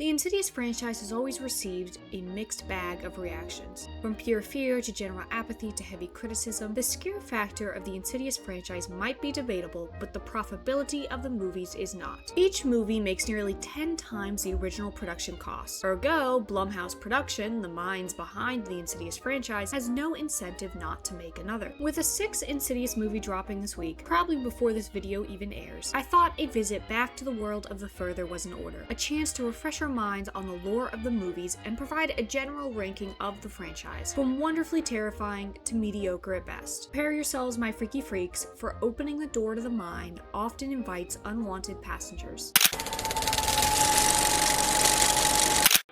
The Insidious franchise has always received a mixed bag of reactions. From pure fear to general apathy to heavy criticism, the scare factor of the Insidious franchise might be debatable, but the profitability of the movies is not. Each movie makes nearly 10 times the original production cost. Ergo, Blumhouse Production, the minds behind the Insidious franchise, has no incentive not to make another. With a 6th Insidious movie dropping this week, probably before this video even airs, I thought a visit back to the world of the Further was in order. A chance to refresh our minds on the lore of the movies and provide a general ranking of the franchise, from wonderfully terrifying to mediocre at best. Prepare yourselves, my freaky freaks, for opening the door to the mind often invites unwanted passengers.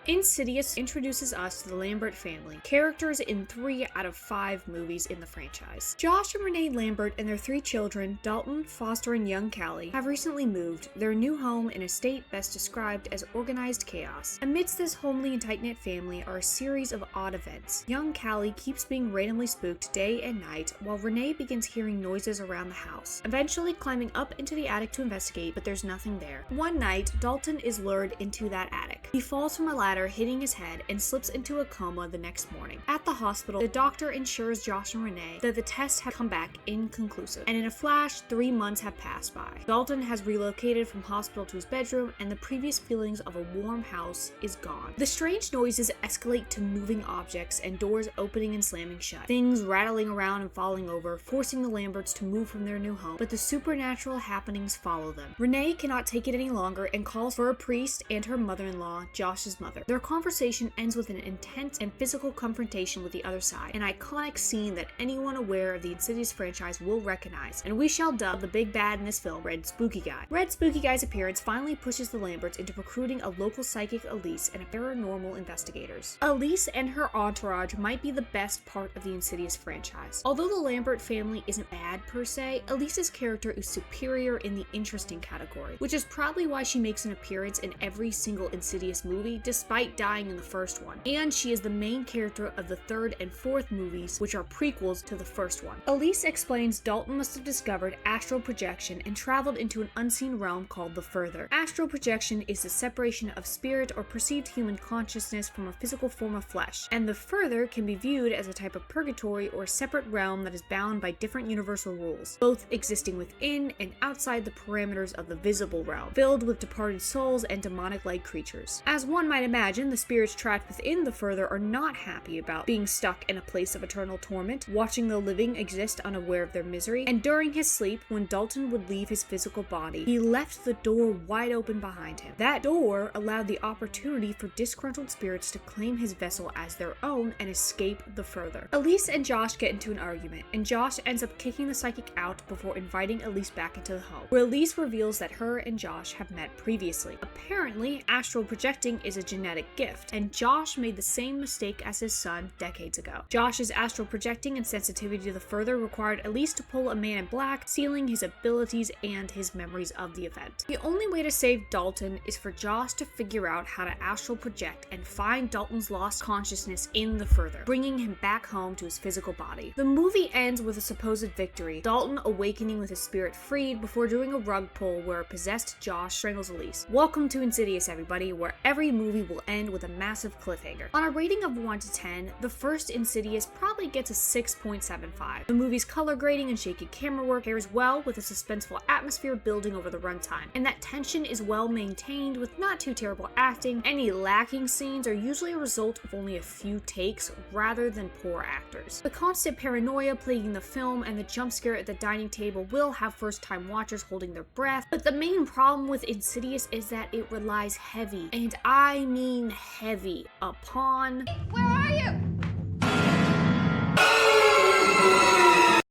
Insidious introduces us to the Lambert family, characters in 3 out of 5 movies in the franchise. Josh and Renee Lambert and their 3 children, Dalton, Foster, and young Callie, have recently moved their new home in a state best described as organized chaos. Amidst this homely and tight-knit family are a series of odd events. Young Callie keeps being randomly spooked day and night, while Renee begins hearing noises around the house, eventually climbing up into the attic to investigate, but there's nothing there. One night, Dalton is lured into that attic. He falls from a ladder, hitting his head, and slips into a coma the next morning. At the hospital, the doctor ensures Josh and Renee that the tests have come back inconclusive, and in a flash, 3 months have passed by. Dalton has relocated from hospital to his bedroom, and the previous feelings of a warm house is gone. The strange noises escalate to moving objects and doors opening and slamming shut, things rattling around and falling over, forcing the Lamberts to move from their new home, but the supernatural happenings follow them. Renee cannot take it any longer and calls for a priest and her mother-in-law, Josh's mother. Their conversation ends with an intense and physical confrontation with the other side, an iconic scene that anyone aware of the Insidious franchise will recognize, and we shall dub the big bad in this film Red Spooky Guy. Red Spooky Guy's appearance finally pushes the Lamberts into recruiting a local psychic, Elise, and paranormal investigators. Elise and her entourage might be the best part of the Insidious franchise. Although the Lambert family isn't bad per se, Elise's character is superior in the interesting category, which is probably why she makes an appearance in every single Insidious movie, despite dying in the first one, and she is the main character of the 3rd and 4th movies, which are prequels to the first one. Elise explains Dalton must have discovered astral projection and traveled into an unseen realm called the Further. Astral projection is the separation of spirit or perceived human consciousness from a physical form of flesh, and the Further can be viewed as a type of purgatory or separate realm that is bound by different universal rules, both existing within and outside the parameters of the visible realm, filled with departed souls and demonic-like creatures. As one might imagine, the spirits trapped within the Further are not happy about being stuck in a place of eternal torment, watching the living exist unaware of their misery, and during his sleep, when Dalton would leave his physical body, he left the door wide open behind him. That door allowed the opportunity for disgruntled spirits to claim his vessel as their own and escape the Further. Elise and Josh get into an argument, and Josh ends up kicking the psychic out before inviting Elise back into the home, where Elise reveals that her and Josh have met previously. Apparently, astral projecting is a genetic gift, and Josh made the same mistake as his son decades ago. Josh's astral projecting and sensitivity to the Further required Elise to pull a man in black, sealing his abilities and his memories of the event. The only way to save Dalton is for Josh to figure out how to astral project and find Dalton's lost consciousness in the Further, bringing him back home to his physical body. The movie ends with a supposed victory, Dalton awakening with his spirit freed before doing a rug pull where a possessed Josh strangles Elise. Welcome to Insidious, everybody, where every movie will end with a massive cliffhanger. On a rating of 1 to 10, the first Insidious probably gets a 6.75. The movie's color grading and shaky camera work pairs well with a suspenseful atmosphere building over the runtime, and that tension is well maintained with not too terrible acting. Any lacking scenes are usually a result of only a few takes rather than poor actors. The constant paranoia plaguing the film and the jump scare at the dining table will have first-time watchers holding their breath, but the main problem with Insidious is that it relies heavy, and I mean heavy, upon... Where are you?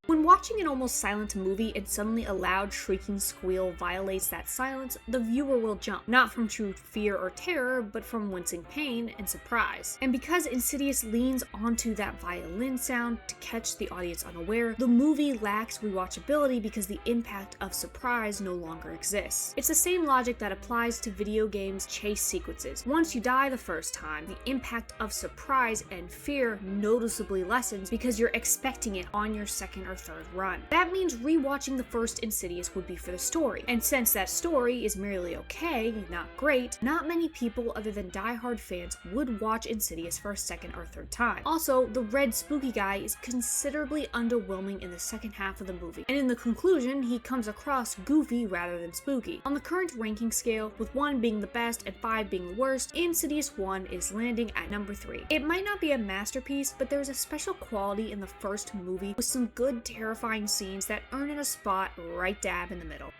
When watching an almost silent movie and suddenly a loud shrieking squeal violates that silence, the viewer will jump, not from true fear or terror, but from wincing pain and surprise. And because Insidious leans onto that violin sound to catch the audience unaware, the movie lacks rewatchability because the impact of surprise no longer exists. It's the same logic that applies to video games' chase sequences. Once you die the first time, the impact of surprise and fear noticeably lessens because you're expecting it on your second or third run. That means rewatching the first Insidious would be for the story, and since that story is merely okay, not great, not many people other than die-hard fans would watch Insidious for a second or third time. Also, the red spooky guy is considerably underwhelming in the second half of the movie, and in the conclusion, he comes across goofy rather than spooky. On the current ranking scale, with 1 being the best and 5 being the worst, Insidious 1 is landing at number 3. It might not be a masterpiece, but there's a special quality in the first movie with some good terrifying scenes that earn it a spot right dab in the middle.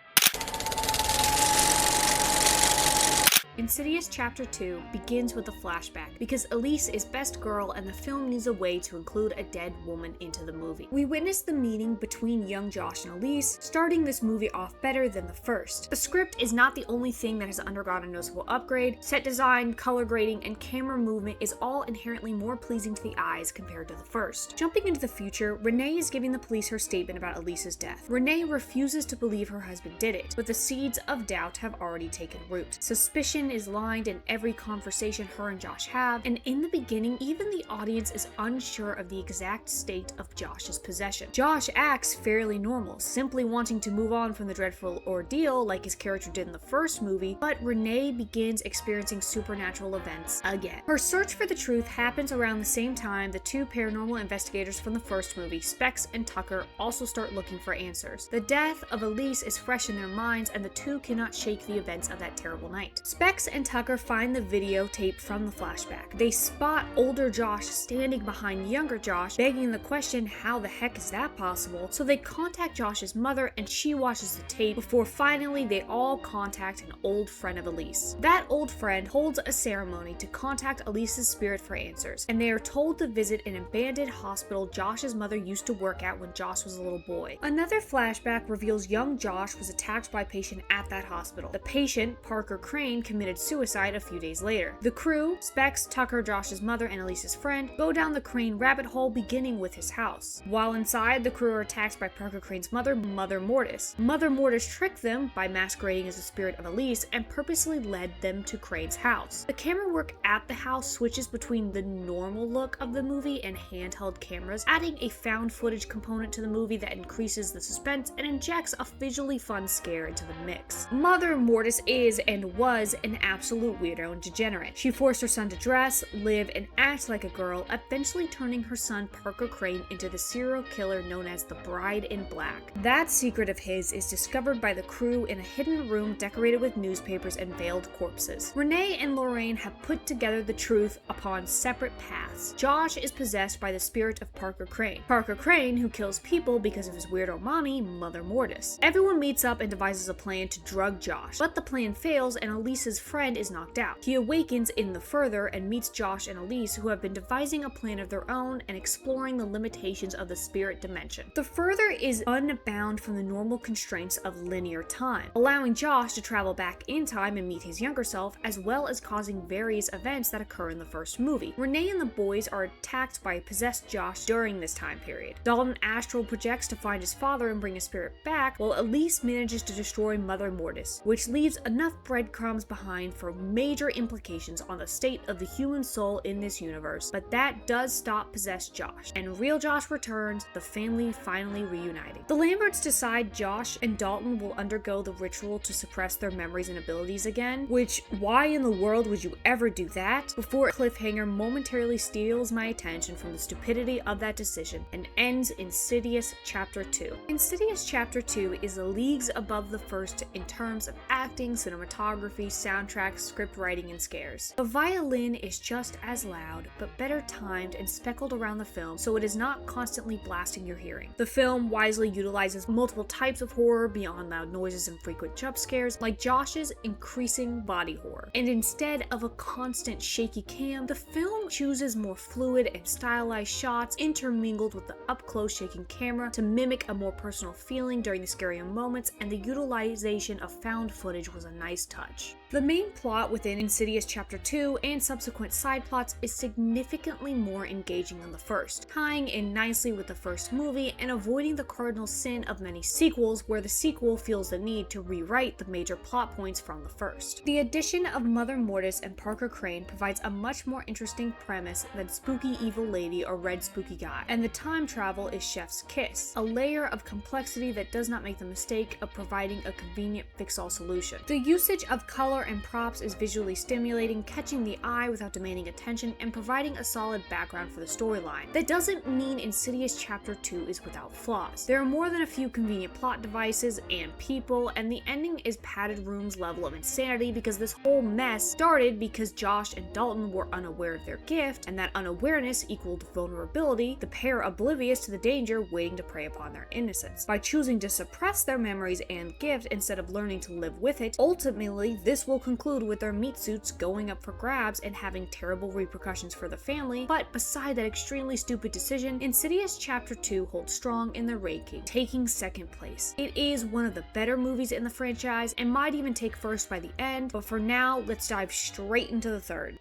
Insidious Chapter 2 begins with a flashback because Elise is best girl and the film needs a way to include a dead woman into the movie. We witness the meeting between young Josh and Elise, starting this movie off better than the first. The script is not the only thing that has undergone a noticeable upgrade. Set design, color grading, and camera movement is all inherently more pleasing to the eyes compared to the first. Jumping into the future, Renee is giving the police her statement about Elise's death. Renee refuses to believe her husband did it, but the seeds of doubt have already taken root. Suspicion is lined in every conversation her and Josh have, and in the beginning, even the audience is unsure of the exact state of Josh's possession. Josh acts fairly normal, simply wanting to move on from the dreadful ordeal like his character did in the first movie, but Renee begins experiencing supernatural events again. Her search for the truth happens around the same time the 2 paranormal investigators from the first movie, Specs and Tucker, also start looking for answers. The death of Elise is fresh in their minds, and the 2 cannot shake the events of that terrible night. Specs and Tucker find the videotape from the flashback. They spot older Josh standing behind younger Josh, begging the question, how the heck is that possible? So they contact Josh's mother and she watches the tape before finally they all contact an old friend of Elise. That old friend holds a ceremony to contact Elise's spirit for answers, and they are told to visit an abandoned hospital Josh's mother used to work at when Josh was a little boy. Another flashback reveals young Josh was attacked by a patient at that hospital. The patient, Parker Crane, committed suicide a few days later. The crew, Specs, Tucker, Josh's mother, and Elise's friend, go down the Crane rabbit hole beginning with his house. While inside, the crew are attacked by Parker Crane's mother, Mother Mortis. Mother Mortis tricked them by masquerading as the spirit of Elise and purposely led them to Crane's house. The camera work at the house switches between the normal look of the movie and handheld cameras, adding a found footage component to the movie that increases the suspense and injects a visually fun scare into the mix. Mother Mortis is and was an absolute weirdo and degenerate. She forced her son to dress, live, and act like a girl, eventually turning her son Parker Crane into the serial killer known as the Bride in Black. That secret of his is discovered by the crew in a hidden room decorated with newspapers and veiled corpses. Renee and Lorraine have put together the truth upon separate paths. Josh is possessed by the spirit of Parker Crane. Parker Crane, who kills people because of his weirdo mommy, Mother Mortis. Everyone meets up and devises a plan to drug Josh, but the plan fails and Elise's friend is knocked out. He awakens in the further and meets Josh and Elise, who have been devising a plan of their own and exploring the limitations of the spirit dimension. The further is unbound from the normal constraints of linear time, allowing Josh to travel back in time and meet his younger self, as well as causing various events that occur in the first movie. Renee and the boys are attacked by a possessed Josh during this time period. Dalton astral projects to find his father and bring his spirit back, while Elise manages to destroy Mother Mortis, which leaves enough breadcrumbs behind for major implications on the state of the human soul in this universe, but that does stop possessed Josh, and real Josh returns, the family finally reuniting. The Lamberts decide Josh and Dalton will undergo the ritual to suppress their memories and abilities again, which, why in the world would you ever do that? Before a cliffhanger momentarily steals my attention from the stupidity of that decision and ends Insidious Chapter 2. Insidious Chapter 2 is leagues above the first in terms of acting, cinematography, soundtrack, script writing, and scares. The violin is just as loud, but better timed and speckled around the film so it is not constantly blasting your hearing. The film wisely utilizes multiple types of horror beyond loud noises and frequent jump scares, like Josh's increasing body horror. And instead of a constant shaky cam, the film chooses more fluid and stylized shots intermingled with the up-close shaking camera to mimic a more personal feeling during the scarier moments, and the utilization of found footage was a nice touch. The main plot within Insidious Chapter 2 and subsequent side plots is significantly more engaging than the first, tying in nicely with the first movie and avoiding the cardinal sin of many sequels where the sequel feels the need to rewrite the major plot points from the first. The addition of Mother Mortis and Parker Crane provides a much more interesting premise than Spooky Evil Lady or Red Spooky Guy, and the time travel is Chef's Kiss, a layer of complexity that does not make the mistake of providing a convenient fix-all solution. The usage of color and props is visually stimulating, catching the eye without demanding attention, and providing a solid background for the storyline. That doesn't mean Insidious Chapter 2 is without flaws. There are more than a few convenient plot devices and people, and the ending is padded rooms level of insanity because this whole mess started because Josh and Dalton were unaware of their gift, and that unawareness equaled vulnerability, the pair oblivious to the danger waiting to prey upon their innocence. By choosing to suppress their memories and gift instead of learning to live with it, ultimately this will conclude with their meat suits going up for grabs and having terrible repercussions for the family. But beside that extremely stupid decision, Insidious Chapter 2 holds strong in the ranking, taking second place. It is one of the better movies in the franchise and might even take first by the end, but for now, let's dive straight into the third.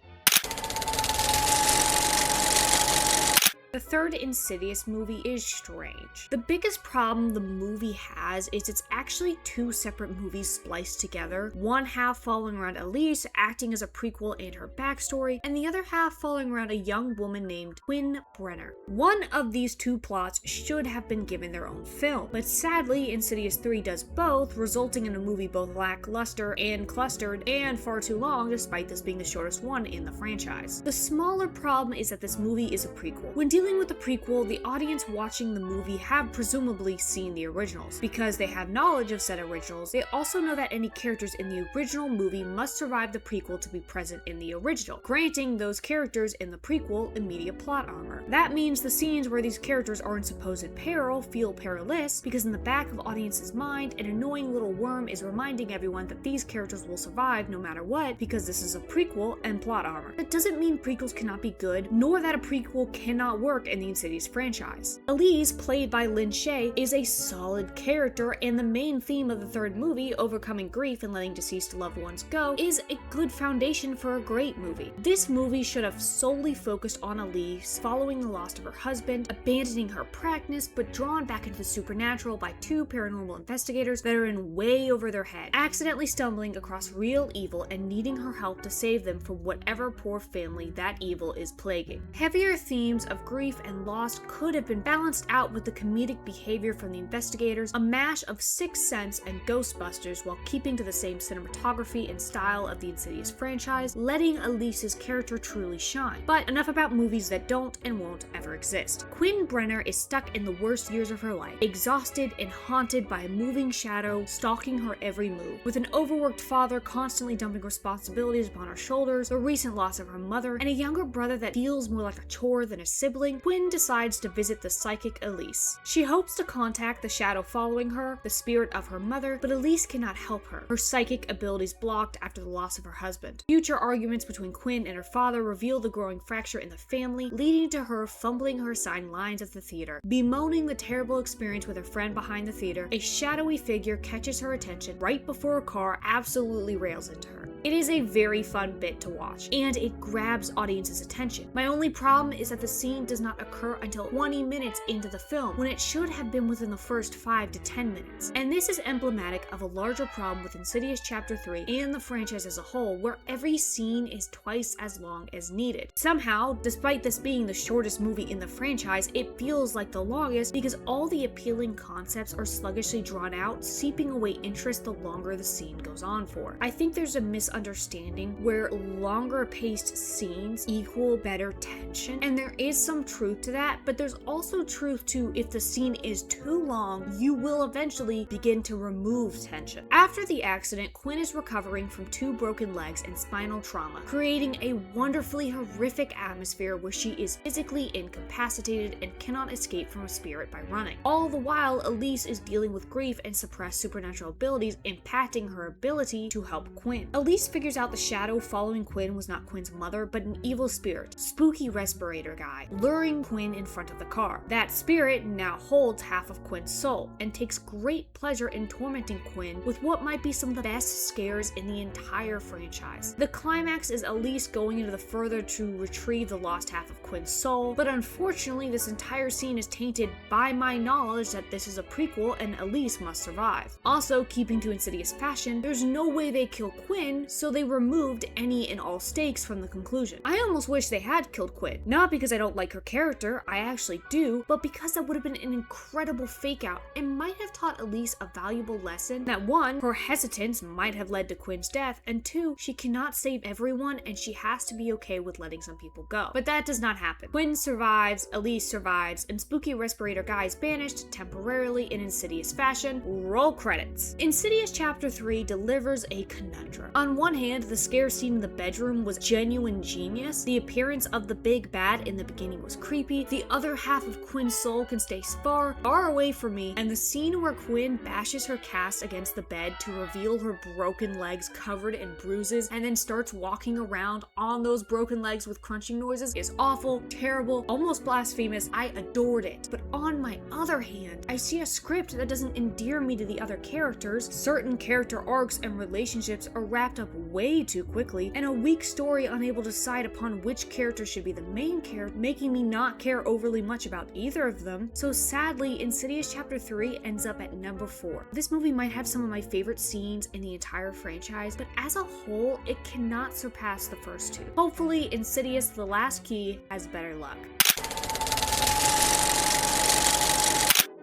The third Insidious movie is strange. The biggest problem the movie has is it's actually two separate movies spliced together, one half following around Elise acting as a prequel and her backstory, and the other half following around a young woman named Quinn Brenner. One of these two plots should have been given their own film, but sadly Insidious 3 does both, resulting in a movie both lackluster and clustered and far too long despite this being the shortest one in the franchise. The smaller problem is that this movie is a prequel. When dealing with the prequel, the audience watching the movie have presumably seen the originals. Because they have knowledge of said originals, they also know that any characters in the original movie must survive the prequel to be present in the original, granting those characters in the prequel immediate plot armor. That means the scenes where these characters are in supposed peril feel perilous because in the back of audience's mind, an annoying little worm is reminding everyone that these characters will survive no matter what because this is a prequel and plot armor. That doesn't mean prequels cannot be good, nor that a prequel cannot work in the Insidious franchise. Elise, played by Lynn Shay, is a solid character, and the main theme of the third movie, overcoming grief and letting deceased loved ones go, is a good foundation for a great movie. This movie should have solely focused on Elise following the loss of her husband, abandoning her practice, but drawn back into the supernatural by two paranormal investigators that are in way over their head, accidentally stumbling across real evil and needing her help to save them from whatever poor family that evil is plaguing. Heavier themes of grief and loss could have been balanced out with the comedic behavior from the investigators, a mash of Sixth Sense and Ghostbusters while keeping to the same cinematography and style of the Insidious franchise, letting Elise's character truly shine. But enough about movies that don't and won't ever exist. Quinn Brenner is stuck in the worst years of her life, exhausted and haunted by a moving shadow stalking her every move. With an overworked father constantly dumping responsibilities upon her shoulders, the recent loss of her mother, and a younger brother that feels more like a chore than a sibling, Quinn decides to visit the psychic Elise. She hopes to contact the shadow following her, the spirit of her mother, but Elise cannot help her. Her psychic abilities blocked after the loss of her husband. Future arguments between Quinn and her father reveal the growing fracture in the family, leading to her fumbling her assigned lines at the theater. Bemoaning the terrible experience with her friend behind the theater, a shadowy figure catches her attention right before a car absolutely rails into her. It is a very fun bit to watch, and it grabs audience's attention. My only problem is that the scene does not occur until 20 minutes into the film, when it should have been within the first 5 to 10 minutes. And this is emblematic of a larger problem with Insidious Chapter 3 and the franchise as a whole, where every scene is twice as long as needed. Somehow, despite this being the shortest movie in the franchise, it feels like the longest because all the appealing concepts are sluggishly drawn out, seeping away interest the longer the scene goes on for. I think there's a misunderstanding where longer paced scenes equal better tension, and there is some truth to that, but there's also truth to if the scene is too long, you will eventually begin to remove tension. After the accident, Quinn is recovering from 2 broken legs and spinal trauma, creating a wonderfully horrific atmosphere where she is physically incapacitated and cannot escape from a spirit by running. All the while, Elise is dealing with grief and suppressed supernatural abilities impacting her ability to help Quinn. Elise Elise figures out the shadow following Quinn was not Quinn's mother, but an evil spirit, spooky respirator guy, luring Quinn in front of the car. That spirit now holds half of Quinn's soul, and takes great pleasure in tormenting Quinn with what might be some of the best scares in the entire franchise. The climax is Elise going into the further to retrieve the lost half of Quinn's soul, but unfortunately this entire scene is tainted by my knowledge that this is a prequel and Elise must survive. Also, keeping to Insidious fashion, there's no way they kill Quinn, so they removed any and all stakes from the conclusion. I almost wish they had killed Quinn, not because I don't like her character, I actually do, but because that would have been an incredible fake out and might have taught Elise a valuable lesson that 1, her hesitance might have led to Quinn's death, and 2, she cannot save everyone and she has to be okay with letting some people go. But that does not happen. Quinn survives, Elise survives, and spooky respirator guy is banished temporarily in Insidious fashion. Roll credits. Insidious Chapter 3 delivers a conundrum. On one hand, the scare scene in the bedroom was genuine genius, the appearance of the big bad in the beginning was creepy, the other half of Quinn's soul can stay far, far away from me, and the scene where Quinn bashes her cast against the bed to reveal her broken legs covered in bruises and then starts walking around on those broken legs with crunching noises is awful, terrible, almost blasphemous. I adored it. But on my other hand, I see a script that doesn't endear me to the other characters, certain character arcs and relationships are wrapped up way too quickly, and a weak story unable to decide upon which character should be the main character, making me not care overly much about either of them. So sadly, Insidious Chapter 3 ends up at number 4. This movie might have some of my favorite scenes in the entire franchise, but as a whole, it cannot surpass the first two. Hopefully, Insidious: The Last Key has better luck.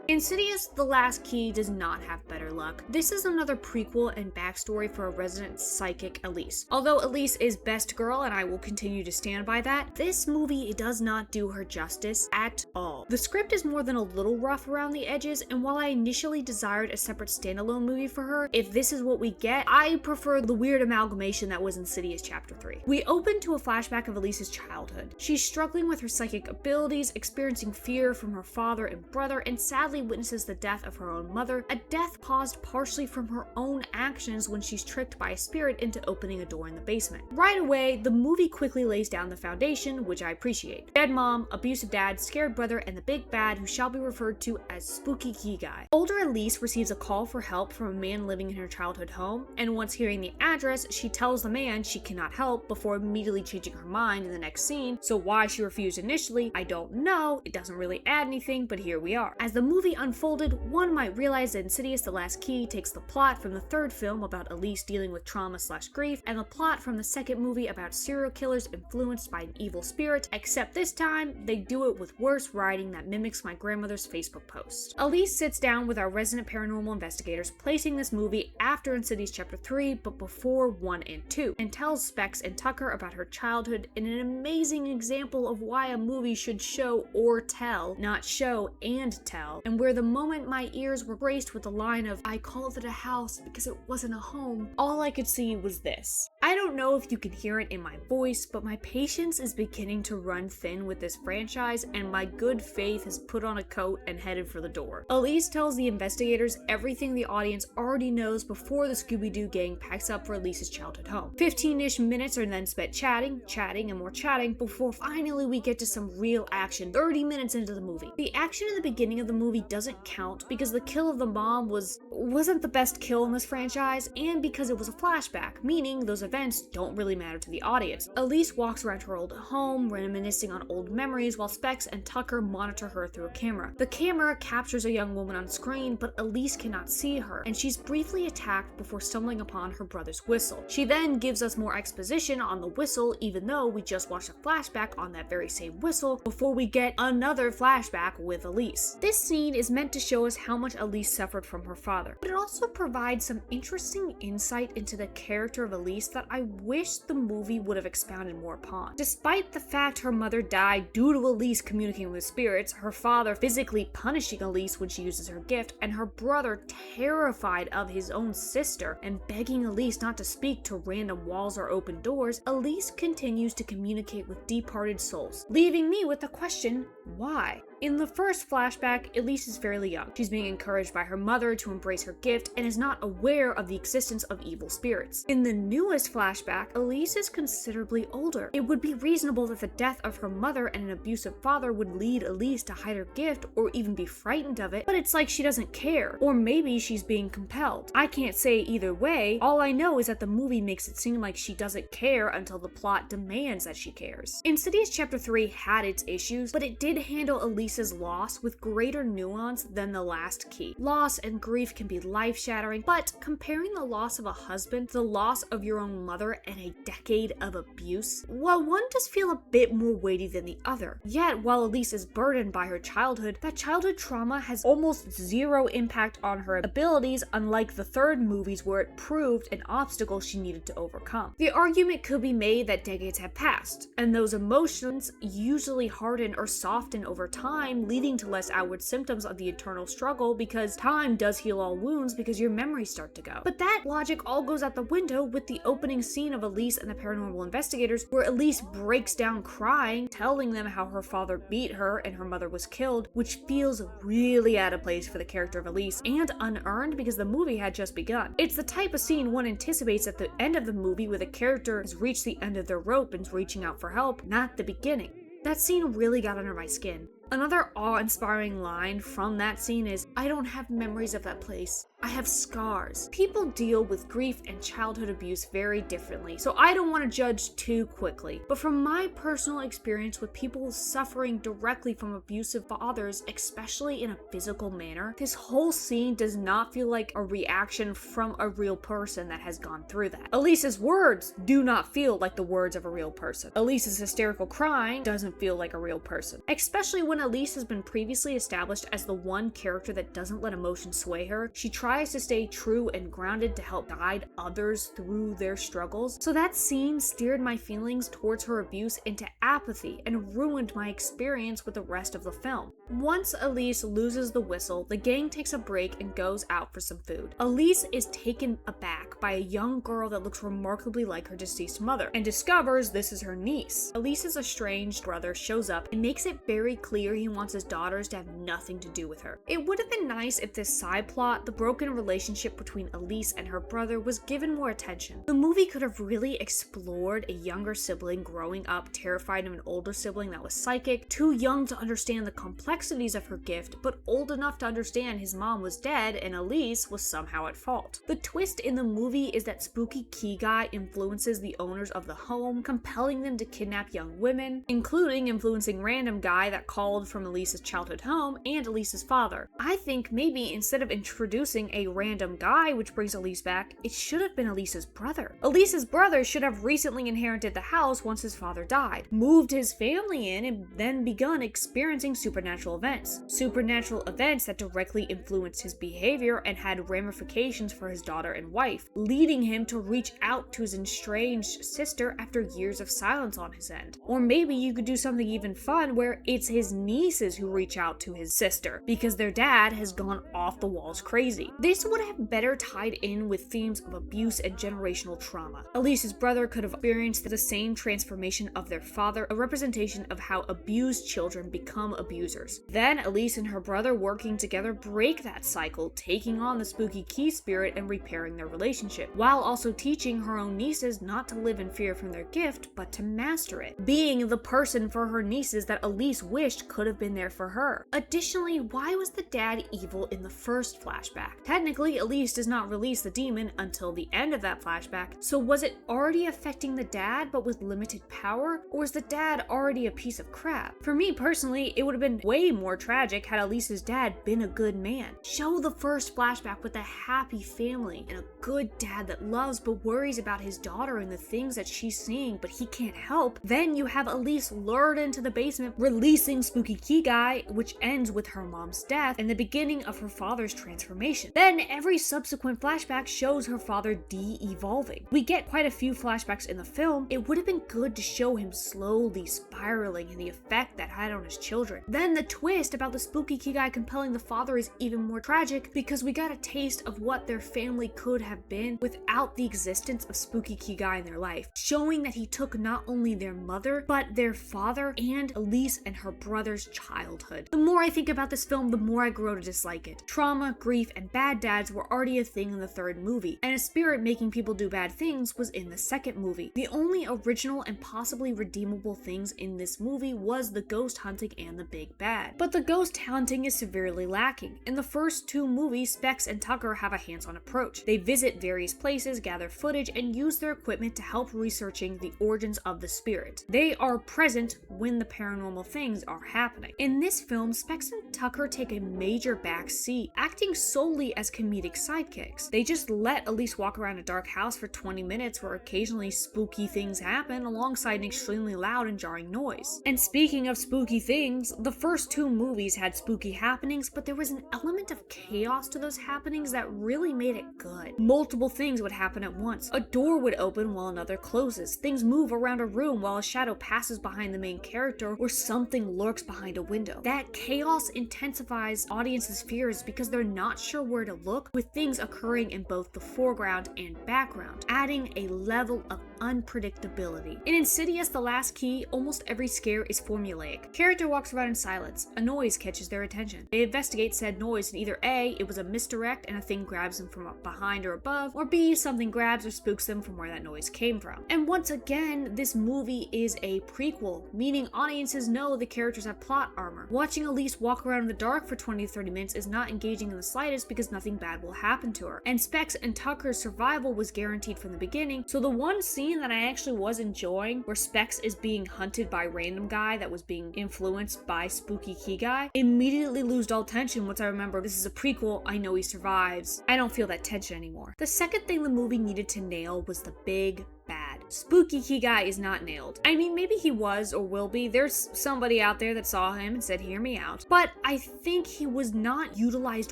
Insidious: The Last Key does not have better luck. This is another prequel and backstory for a resident psychic Elise. Although Elise is best girl and I will continue to stand by that, this movie does not do her justice at all. The script is more than a little rough around the edges, and while I initially desired a separate standalone movie for her, if this is what we get, I prefer the weird amalgamation that was Insidious Chapter 3. We open to a flashback of Elise's childhood. She's struggling with her psychic abilities, experiencing fear from her father and brother, and sadly witnesses the death of her own mother, a death caused partially from her own actions when she's tricked by a spirit into opening a door in the basement. Right away, the movie quickly lays down the foundation, which I appreciate. Dead mom, abusive dad, scared brother, and the big bad who shall be referred to as Spooky Key Guy. Older Elise receives a call for help from a man living in her childhood home, and once hearing the address, she tells the man she cannot help before immediately changing her mind in the next scene. So why she refused initially, I don't know. It doesn't really add anything, but here we are. As the movie unfolded, one might realize that Insidious: The Last Key takes the plot from the third film about Elise dealing with trauma/grief, and the plot from the second movie about serial killers influenced by an evil spirit, except this time, they do it with worse writing that mimics my grandmother's Facebook post. Elise sits down with our resident paranormal investigators, placing this movie after Insidious Chapter 3, but before 1 and 2, and tells Specs and Tucker about her childhood in an amazing example of why a movie should show or tell, not show and tell, and where the moment my ears were graced with the line of, "I called it a house because it wasn't a home," all I could see was this. I don't know if you can hear it in my voice, but my patience is beginning to run thin with this franchise, and my good faith has put on a coat and headed for the door. Elise tells the investigators everything the audience already knows before the Scooby-Doo gang packs up for Elise's childhood home. 15-ish minutes are then spent chatting, and more chatting before finally we get to some real action 30 minutes into the movie. The action in the beginning of the movie doesn't count because the kill of the mom wasn't the best kill in this franchise, and because it was a flashback, meaning those events don't really matter to the audience. Elise walks around her old home, reminiscing on old memories, while Specs and Tucker monitor her through a camera. The camera captures a young woman on screen, but Elise cannot see her, and she's briefly attacked before stumbling upon her brother's whistle. She then gives us more exposition on the whistle, even though we just watched a flashback on that very same whistle, before we get another flashback with Elise. This scene is meant to show us how much Elise suffered from her father, but it also provides some interesting insight into the character of Elise that I wish the movie would have expounded more upon. Despite the fact her mother died due to Elise communicating with spirits, her father physically punishing Elise when she uses her gift, and her brother terrified of his own sister and begging Elise not to speak to random walls or open doors, Elise continues to communicate with departed souls, leaving me with the question, why? In the first flashback, Elise is fairly young. She's being encouraged by her mother to embrace her gift and is not aware of the existence of evil spirits. In the newest flashback, Elise is considerably older. It would be reasonable that the death of her mother and an abusive father would lead Elise to hide her gift or even be frightened of it, but it's like she doesn't care. Or maybe she's being compelled. I can't say either way. All I know is that the movie makes it seem like she doesn't care until the plot demands that she cares. Insidious Chapter 3 had its issues, but it did handle Elise's loss with greater nuance than The Last Key. Loss and grief can be life-shattering, but comparing the loss of a husband to the loss of your own mother and a decade of abuse, well, one does feel a bit more weighty than the other. Yet, while Elise is burdened by her childhood, that childhood trauma has almost zero impact on her abilities, unlike the third movies where it proved an obstacle she needed to overcome. The argument could be made that decades have passed, and those emotions usually harden or soften over time, leading to less outward symptoms of the internal struggle because time does heal all wounds because your memories start to go. But that logic all goes out the window with the opening scene of Elise and the paranormal investigators, where Elise breaks down crying, telling them how her father beat her and her mother was killed, which feels really out of place for the character of Elise and unearned because the movie had just begun. It's the type of scene one anticipates at the end of the movie where the character has reached the end of their rope and is reaching out for help, not the beginning. That scene really got under my skin. Another awe-inspiring line from that scene is, "I don't have memories of that place. I have scars." People deal with grief and childhood abuse very differently, so I don't want to judge too quickly. But from my personal experience with people suffering directly from abusive fathers, especially in a physical manner, this whole scene does not feel like a reaction from a real person that has gone through that. Elise's words do not feel like the words of a real person. Elise's hysterical crying doesn't feel like a real person. Especially when Elise has been previously established as the one character that doesn't let emotion sway her, she tries to stay true and grounded to help guide others through their struggles. So that scene steered my feelings towards her abuse into apathy and ruined my experience with the rest of the film. Once Elise loses the whistle, the gang takes a break and goes out for some food. Elise is taken aback by a young girl that looks remarkably like her deceased mother and discovers this is her niece. Elise's estranged brother shows up and makes it very clear he wants his daughters to have nothing to do with her. It would have been nice if this side plot, the broken relationship between Elise and her brother, was given more attention. The movie could have really explored a younger sibling growing up terrified of an older sibling that was psychic, too young to understand the complexities of her gift, but old enough to understand his mom was dead and Elise was somehow at fault. The twist in the movie is that Spooky Key Guy influences the owners of the home, compelling them to kidnap young women, including influencing random guy that called from Elise's childhood home and Elise's father. I think maybe instead of introducing a random guy which brings Elise back, it should have been Elise's brother. Elise's brother should have recently inherited the house once his father died, moved his family in, and then begun experiencing supernatural events. Supernatural events that directly influenced his behavior and had ramifications for his daughter and wife, leading him to reach out to his estranged sister after years of silence on his end. Or maybe you could do something even fun where it's his nieces who reach out to his sister because their dad has gone off the walls crazy. This would have better tied in with themes of abuse and generational trauma. Elise's brother could have experienced the same transformation of their father, a representation of how abused children become abusers. Then Elise and her brother working together break that cycle, taking on the spooky key spirit and repairing their relationship, while also teaching her own nieces not to live in fear from their gift, but to master it, being the person for her nieces that Elise wished could have been there for her. Additionally, why was the dad evil in the first flashback? Technically, Elise does not release the demon until the end of that flashback, so was it already affecting the dad but with limited power, or was the dad already a piece of crap? For me personally, it would have been way more tragic had Elise's dad been a good man. Show the first flashback with a happy family and a good dad that loves but worries about his daughter and the things that she's seeing but he can't help. Then you have Elise lured into the basement, releasing Spooky Key Guy, which ends with her mom's death and the beginning of her father's transformation. Then every subsequent flashback shows her father de-evolving. We get quite a few flashbacks in the film. It would have been good to show him slowly spiraling and the effect that had on his children. Then the twist about the Spooky Key Guy compelling the father is even more tragic because we got a taste of what their family could have been without the existence of Spooky Key Guy in their life, showing that he took not only their mother, but their father and Elise and her brother mother's childhood. The more I think about this film, the more I grow to dislike it. Trauma, grief, and bad dads were already a thing in the third movie, and a spirit making people do bad things was in the second movie. The only original and possibly redeemable things in this movie was the ghost hunting and the big bad. But the ghost hunting is severely lacking. In the first two movies, Specs and Tucker have a hands-on approach. They visit various places, gather footage, and use their equipment to help researching the origins of the spirit. They are present when the paranormal things are happening. In this film, Specs and Tucker take a major back seat, acting solely as comedic sidekicks. They just let Elise walk around a dark house for 20 minutes where occasionally spooky things happen alongside an extremely loud and jarring noise. And speaking of spooky things, the first two movies had spooky happenings, but there was an element of chaos to those happenings that really made it good. Multiple things would happen at once. A door would open while another closes. Things move around a room while a shadow passes behind the main character, or something lurks behind a window. That chaos intensifies audiences' fears because they're not sure where to look, with things occurring in both the foreground and background, adding a level of unpredictability. In Insidious: The Last Key, almost every scare is formulaic. Character walks around in silence. A noise catches their attention. They investigate said noise, and either A, it was a misdirect and a thing grabs them from behind or above, or B, something grabs or spooks them from where that noise came from. And once again, this movie is a prequel, meaning audiences know the characters have plot armor. Watching Elise walk around in the dark for 20 to 30 minutes is not engaging in the slightest because nothing bad will happen to her. And Specs and Tucker's survival was guaranteed from the beginning, so the one scene that I actually was enjoying, where Specs is being hunted by a random guy that was being influenced by Spooky Key Guy, immediately lose all tension once I remember this is a prequel, I know he survives. I don't feel that tension anymore. The second thing the movie needed to nail was the big bad. Spooky Key Guy is not nailed. I mean, maybe he was or will be. There's somebody out there that saw him and said, hear me out. But I think he was not utilized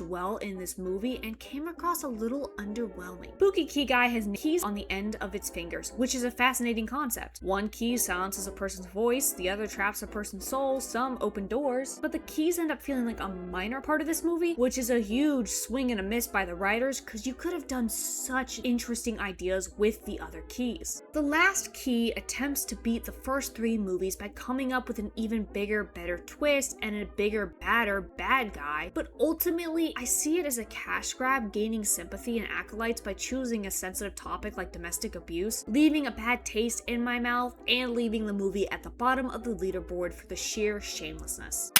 well in this movie and came across a little underwhelming. Spooky Key Guy has keys on the end of its fingers, which is a fascinating concept. One key silences a person's voice, the other traps a person's soul, some open doors, but the keys end up feeling like a minor part of this movie, which is a huge swing and a miss by the writers because you could have done such interesting ideas with the other keys. The last key attempts to beat the first three movies by coming up with an even bigger, better twist and a bigger, badder bad guy, but ultimately I see it as a cash grab, gaining sympathy and acolytes by choosing a sensitive topic like domestic abuse, leaving a bad taste in my mouth, and leaving the movie at the bottom of the leaderboard for the sheer shamelessness.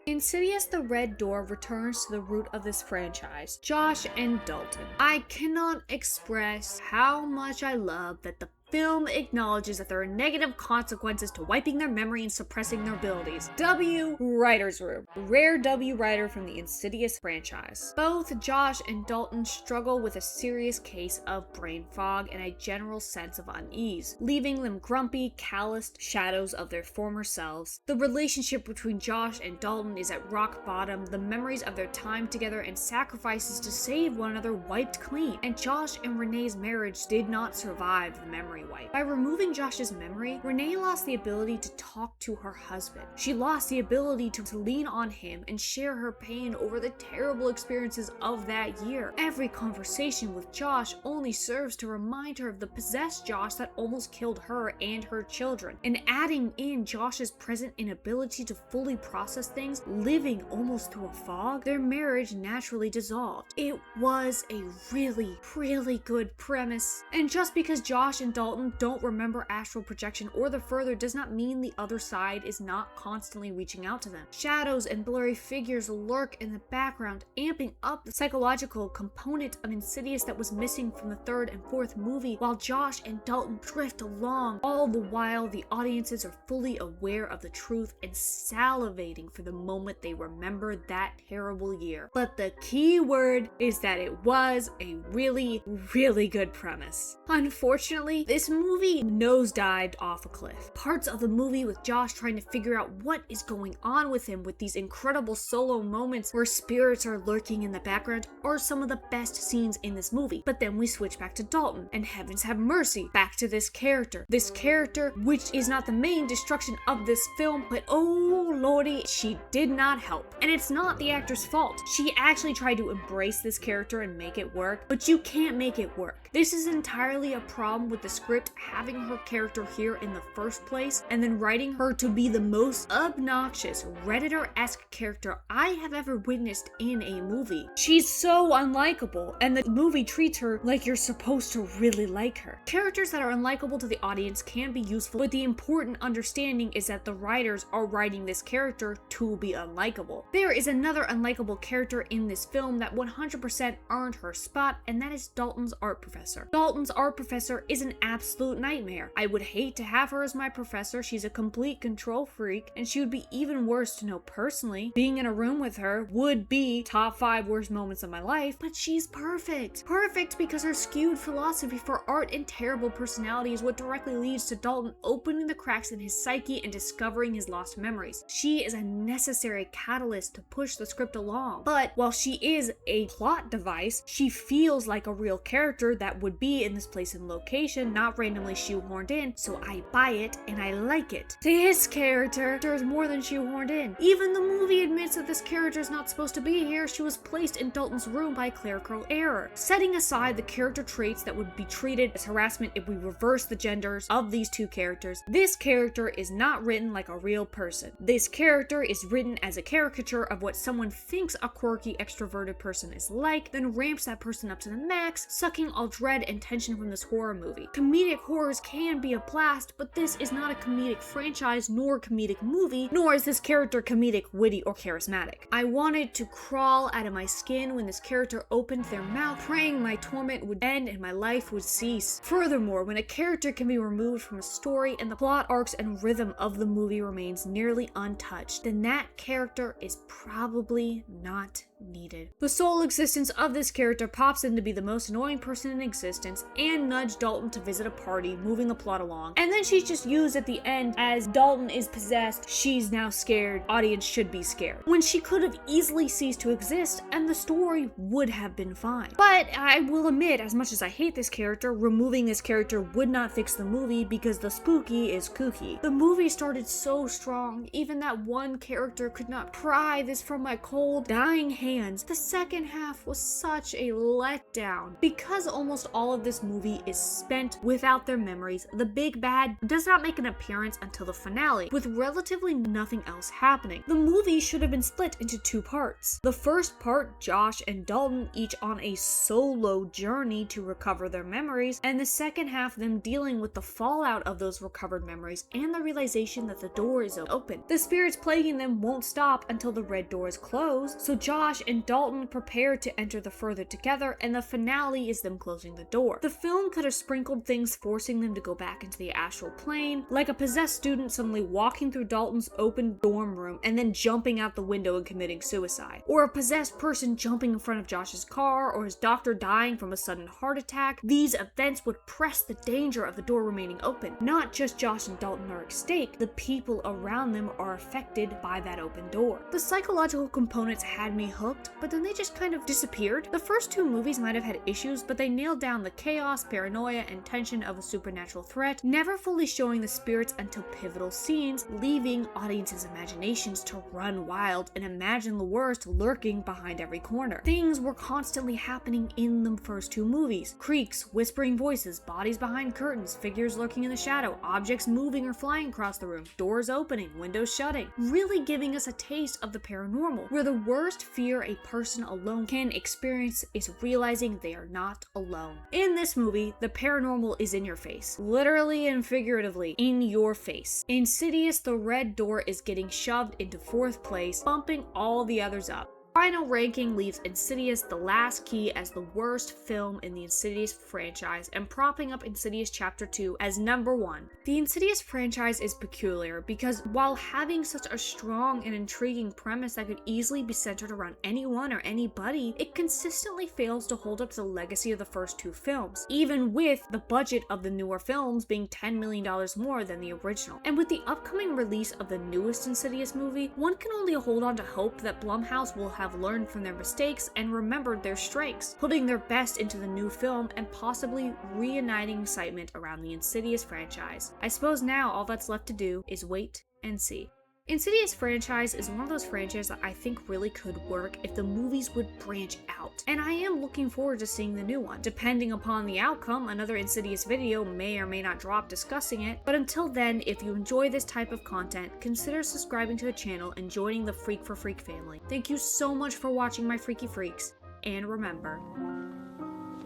Insidious: The Red Door returns to the root of this franchise, Josh and Dalton. I cannot express how much I love that the film acknowledges that there are negative consequences to wiping their memory and suppressing their abilities. W. Writer's Room. Rare W writer from the Insidious franchise. Both Josh and Dalton struggle with a serious case of brain fog and a general sense of unease, leaving them grumpy, calloused shadows of their former selves. The relationship between Josh and Dalton is at rock bottom, the memories of their time together and sacrifices to save one another wiped clean, and Josh and Renee's marriage did not survive the memory wipe. By removing Josh's memory, Renee lost the ability to talk to her husband. She lost the ability to lean on him and share her pain over the terrible experiences of that year. Every conversation with Josh only serves to remind her of the possessed Josh that almost killed her and her children. And adding in Josh's present inability to fully process things, living almost through a fog, their marriage naturally dissolved. It was a really, really good premise. And just because Josh and Dalton don't remember astral projection or the further does not mean the other side is not constantly reaching out to them. Shadows and blurry figures lurk in the background, amping up the psychological component of Insidious that was missing from the third and fourth movie, while Josh and Dalton drift along. All the while, the audiences are fully aware of the truth and salivating for the moment they remember that terrible year. But the key word is that it was a really, really good premise. Unfortunately, this movie nosedived off a cliff. Parts of the movie with Josh trying to figure out what is going on with him with these incredible solo moments where spirits are lurking in the background are some of the best scenes in this movie. But then we switch back to Dalton, and heavens have mercy, back to this character. This character, which is not the main destruction of this film, but oh lordy, she did not help. And it's not the actor's fault. She actually tried to embrace this character and make it work, but you can't make it work. This is entirely a problem with the script script having her character here in the first place, and then writing her to be the most obnoxious, Redditor-esque character I have ever witnessed in a movie. She's so unlikable, and the movie treats her like you're supposed to really like her. Characters that are unlikable to the audience can be useful, but the important understanding is that the writers are writing this character to be unlikable. There is another unlikable character in this film that 100% earned her spot, and that is Dalton's art professor. Dalton's art professor is an absolute nightmare. I would hate to have her as my professor. She's a complete control freak, and she would be even worse to know personally. Being in a room with her would be top 5 worst moments of my life, but she's perfect. Perfect because her skewed philosophy for art and terrible personality is what directly leads to Dalton opening the cracks in his psyche and discovering his lost memories. She is a necessary catalyst to push the script along, but while she is a plot device, she feels like a real character that would be in this place and location, not randomly shoehorned in, so I buy it and I like it. This character is more than shoehorned in. Even the movie admits that this character is not supposed to be here. She was placed in Dalton's room by clerical error. Setting aside the character traits that would be treated as harassment if we reverse the genders of these two characters, this character is not written like a real person. This character is written as a caricature of what someone thinks a quirky, extroverted person is like, then ramps that person up to the max, sucking all dread and tension from this horror movie. Comedic horrors can be a blast, but this is not a comedic franchise nor comedic movie, nor is this character comedic, witty, or charismatic. I wanted to crawl out of my skin when this character opened their mouth, praying my torment would end and my life would cease. Furthermore, when a character can be removed from a story and the plot arcs and rhythm of the movie remains nearly untouched, then that character is probably not needed. The sole existence of this character pops in to be the most annoying person in existence and nudge Dalton to visit a party, moving the plot along. And then she's just used at the end as Dalton is possessed, she's now scared, audience should be scared. When she could have easily ceased to exist and the story would have been fine. But I will admit, as much as I hate this character, removing this character would not fix the movie because the spooky is kooky. The movie started so strong, even that one character could not pry this from my cold, dying hands. The second half was such a letdown. Because almost all of this movie is spent without their memories, the big bad does not make an appearance until the finale, with relatively nothing else happening. The movie should have been split into 2 parts. The first part, Josh and Dalton each on a solo journey to recover their memories, and the second half them dealing with the fallout of those recovered memories and the realization that the door is open. The spirits plaguing them won't stop until the red door is closed, so Josh and Dalton prepare to enter the further together, and the finale is them closing the door. The film could have sprinkled things forcing them to go back into the astral plane, like a possessed student suddenly walking through Dalton's open dorm room and then jumping out the window and committing suicide, or a possessed person jumping in front of Josh's car, or his doctor dying from a sudden heart attack. These events would press the danger of the door remaining open. Not just Josh and Dalton are at stake, the people around them are affected by that open door. The psychological components had me hooked, but then they just kind of disappeared. The first 2 movies might have had issues, but they nailed down the chaos, paranoia, and tension of a supernatural threat, never fully showing the spirits until pivotal scenes, leaving audiences' imaginations to run wild and imagine the worst lurking behind every corner. Things were constantly happening in the first 2 movies. Creaks, whispering voices, bodies behind curtains, figures lurking in the shadow, objects moving or flying across the room, doors opening, windows shutting, really giving us a taste of the paranormal, where the worst fear a person alone can experience is realizing they are not alone. In this movie, the paranormal is in your face, literally and figuratively in your face. Insidious, the red door is getting shoved into 4th place, bumping all the others up. Final ranking leaves Insidious the last key as the worst film in the Insidious franchise and propping up Insidious Chapter 2 as number 1. The Insidious franchise is peculiar because while having such a strong and intriguing premise that could easily be centered around anyone or anybody, it consistently fails to hold up to the legacy of the first 2 films, even with the budget of the newer films being $10 million more than the original. And with the upcoming release of the newest Insidious movie, one can only hold on to hope that Blumhouse will have learned from their mistakes and remembered their strengths, putting their best into the new film and possibly reuniting excitement around the Insidious franchise. I suppose now all that's left to do is wait and see. Insidious franchise is one of those franchises that I think really could work if the movies would branch out, and I am looking forward to seeing the new one. Depending upon the outcome, another Insidious video may or may not drop discussing it, but until then, if you enjoy this type of content, consider subscribing to the channel and joining the Freak for Freak family. Thank you so much for watching my Freaky Freaks, and remember,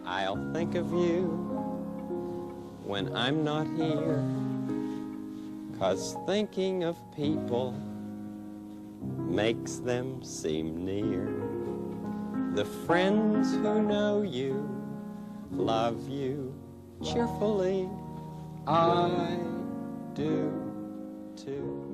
I'll think of you when I'm not here, 'cause thinking of people makes them seem near. The friends who know you, love you cheerfully, I do too.